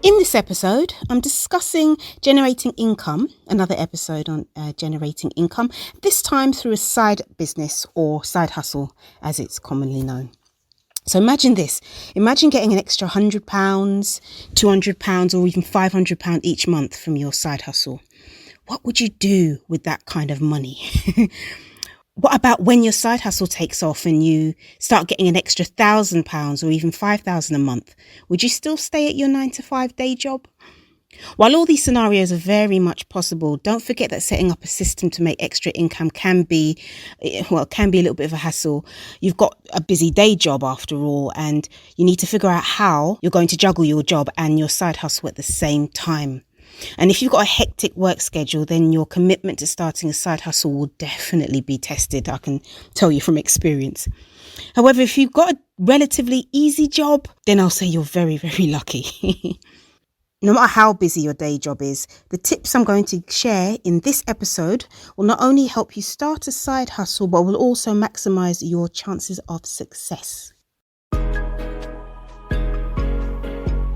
In this episode, I'm discussing generating income, another episode on generating income, this time through a side business or side hustle as it's commonly known. So imagine this. Imagine getting an extra £100, £200 or even £500 each month from your side hustle. What would you do with that kind of money? What about when your side hustle takes off and you start getting an extra £1,000 or even £5,000 a month? Would you still stay at your 9-to-5 day job? While all these scenarios are very much possible, don't forget that setting up a system to make extra income can be a little bit of a hassle. You've got a busy day job after all, and you need to figure out how you're going to juggle your job and your side hustle at the same time. And if you've got a hectic work schedule, then your commitment to starting a side hustle will definitely be tested. I can tell you from experience. However, if you've got a relatively easy job, then I'll say you're very, very lucky. No matter how busy your day job is, the tips I'm going to share in this episode will not only help you start a side hustle, but will also maximize your chances of success.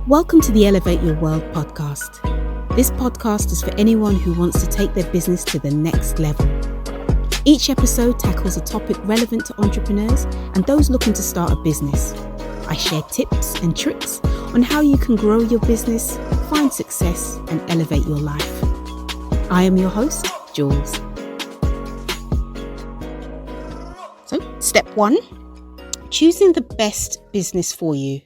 Welcome to the Elevate Your World podcast. This podcast is for anyone who wants to take their business to the next level. Each episode tackles a topic relevant to entrepreneurs and those looking to start a business. I share tips and tricks on how you can grow your business, find success, and elevate your life. I am your host, Jules. So, step 1, choosing the best business for you.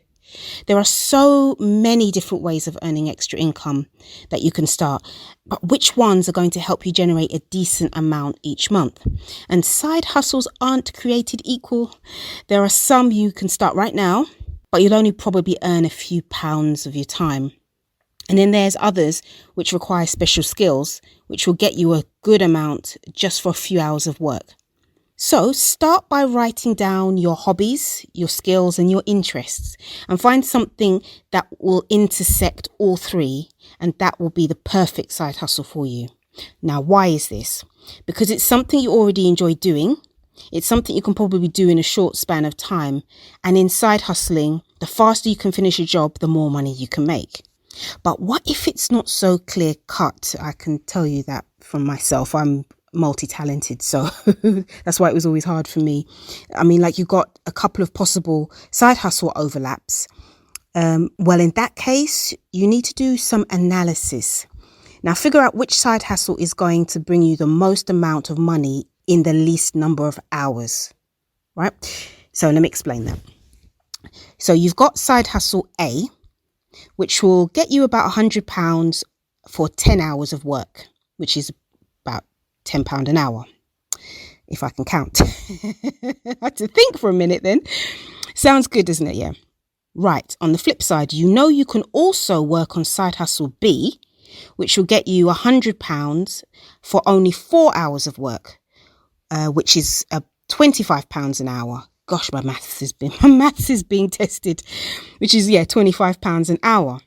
There are so many different ways of earning extra income that you can start, but which ones are going to help you generate a decent amount each month? And side hustles aren't created equal. There are some you can start right now, but you'll only probably earn a few pounds of your time. And then there's others which require special skills, which will get you a good amount just for a few hours of work. So start by writing down your hobbies, your skills and your interests, and find something that will intersect all three, and that will be the perfect side hustle for you. Now, why is this? Because it's something you already enjoy doing. It's something you can probably do in a short span of time. And in side hustling, the faster you can finish a job, the more money you can make. But what if it's not so clear cut? I can tell you that from myself. I'm multi-talented, so that's why it was always hard for me. I mean, like, you've got a couple of possible side hustle overlaps. Well, in that case, you need to do some analysis. Now, figure out which side hustle is going to bring you the most amount of money in the least number of hours, right? So let me explain that. So you've got side hustle A, which will get you about £100 for 10 hours of work, which is about £10 an hour, if I can count. I had to think for a minute then. Sounds good, doesn't it? Yeah. Right. On the flip side, you can also work on side hustle B, which will get you £100 for only 4 hours of work, which is £25 an hour. Gosh, my maths is being tested, which is, £25 an hour.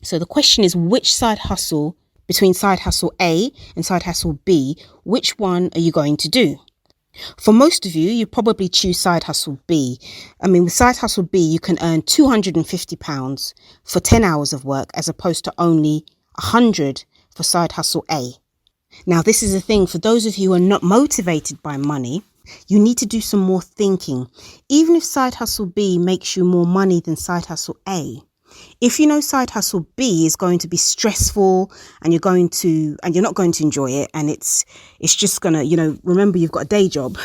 So the question is, which side hustle between side hustle A and side hustle B, which one are you going to do? For most of you probably choose side hustle B. I mean, with side hustle B, you can earn £250 for 10 hours of work as opposed to only £100 for side hustle A. Now, this is the thing. For those of you who are not motivated by money, you need to do some more thinking. Even if side hustle B makes you more money than side hustle A, if you know side hustle B is going to be stressful and you're not going to enjoy it, and it's just going to, remember you've got a day job,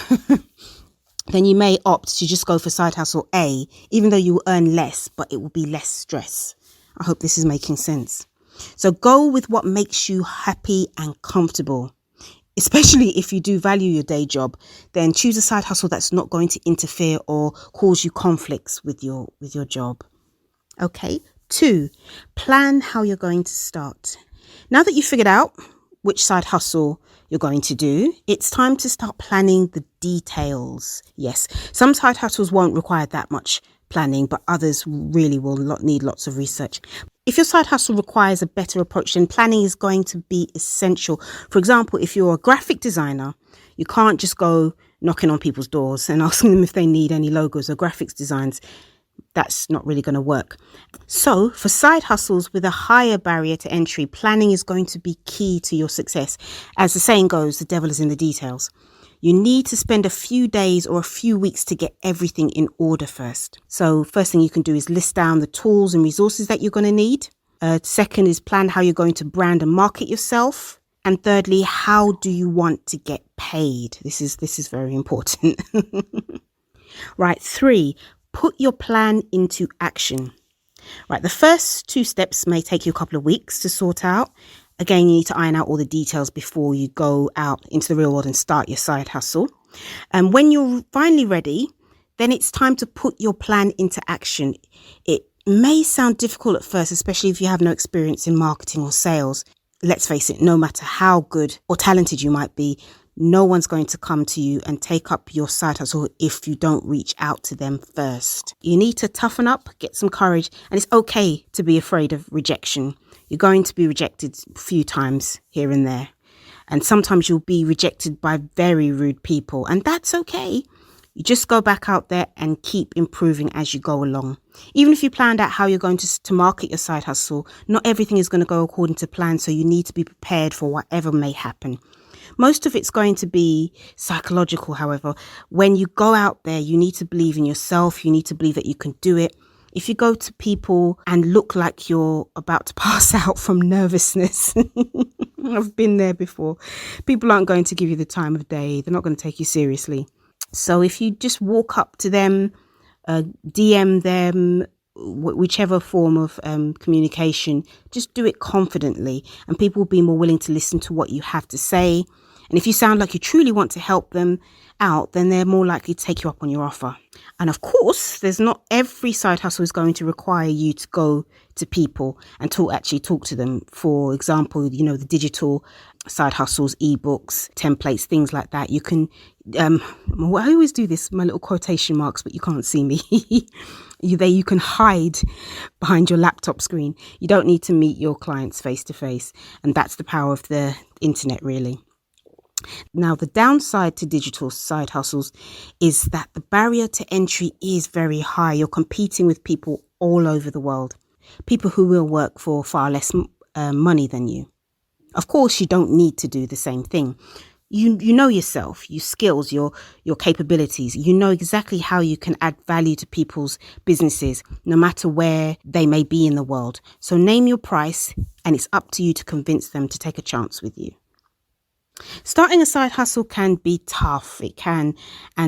then you may opt to just go for side hustle A, even though you will earn less, but it will be less stress. I hope this is making sense. So go with what makes you happy and comfortable. Especially if you do value your day job, then choose a side hustle that's not going to interfere or cause you conflicts with your job. Okay. 2, plan how you're going to start. Now that you've figured out which side hustle you're going to do, it's time to start planning the details. Yes, some side hustles won't require that much planning, but others really will need lots of research. If your side hustle requires a better approach, then planning is going to be essential. For example, if you're a graphic designer, you can't just go knocking on people's doors and asking them if they need any logos or graphics designs. that's not really going to work. So for side hustles with a higher barrier to entry, planning is going to be key to your success. As the saying goes, the devil is in the details. You need to spend a few days or a few weeks to get everything in order first. So first thing you can do is list down the tools and resources that you're going to need. Second is plan how you're going to brand and market yourself. And thirdly, how do you want to get paid? This is very important. Right. 3, put your plan into action. Right. The first 2 steps may take you a couple of weeks to sort out. Again, you need to iron out all the details before you go out into the real world and start your side hustle. And when you're finally ready, then it's time to put your plan into action. It may sound difficult at first, especially if you have no experience in marketing or sales. Let's face it, no matter how good or talented you might be, no one's going to come to you and take up your side hustle if you don't reach out to them first. You need to toughen up, get some courage, and it's okay to be afraid of rejection. You're going to be rejected a few times here and there. And sometimes you'll be rejected by very rude people, and that's okay. You just go back out there and keep improving as you go along. Even if you planned out how you're going to market your side hustle, not everything is going to go according to plan, so you need to be prepared for whatever may happen. Most of it's going to be psychological, however. When you go out there, you need to believe in yourself. You need to believe that you can do it. If you go to people and look like you're about to pass out from nervousness, I've been there before. People aren't going to give you the time of day. They're not going to take you seriously. So if you just walk up to them, DM them, whichever form of communication, just do it confidently, and people will be more willing to listen to what you have to say. And if you sound like you truly want to help them out, then they're more likely to take you up on your offer. And of course, there's not every side hustle is going to require you to go to people and talk to them. For example, the digital side hustles, ebooks, templates, things like that. You can, I always do this, my little quotation marks, but you can't see me. You can hide behind your laptop screen. You don't need to meet your clients face to face. And that's the power of the internet, really. Now, the downside to digital side hustles is that the barrier to entry is very high. You're competing with people all over the world, people who will work for far less money than you. Of course, you don't need to do the same thing. You know yourself, your skills, your capabilities. You know exactly how you can add value to people's businesses, no matter where they may be in the world. So name your price, and it's up to you to convince them to take a chance with you. Starting a side hustle can be tough, and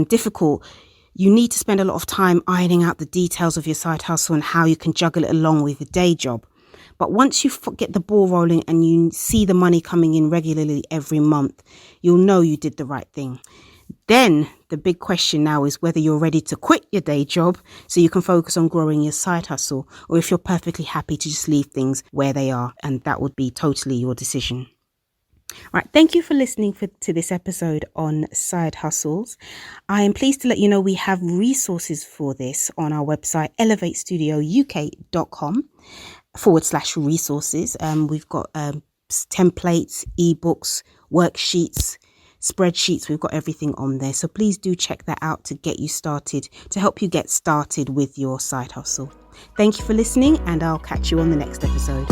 difficult. You need to spend a lot of time ironing out the details of your side hustle and how you can juggle it along with your day job. But once you get the ball rolling and you see the money coming in regularly every month, you'll know you did the right thing. Then the big question now is whether you're ready to quit your day job so you can focus on growing your side hustle, or if you're perfectly happy to just leave things where they are, and that would be totally your decision. Right, thank you for listening to this episode on side hustles. I am pleased to let you know we have resources for this on our website, elevatestudio.com/resources. We've got templates, ebooks, worksheets, spreadsheets. We've got everything on there. So please do check that out to help you get started with your side hustle. Thank you for listening, and I'll catch you on the next episode.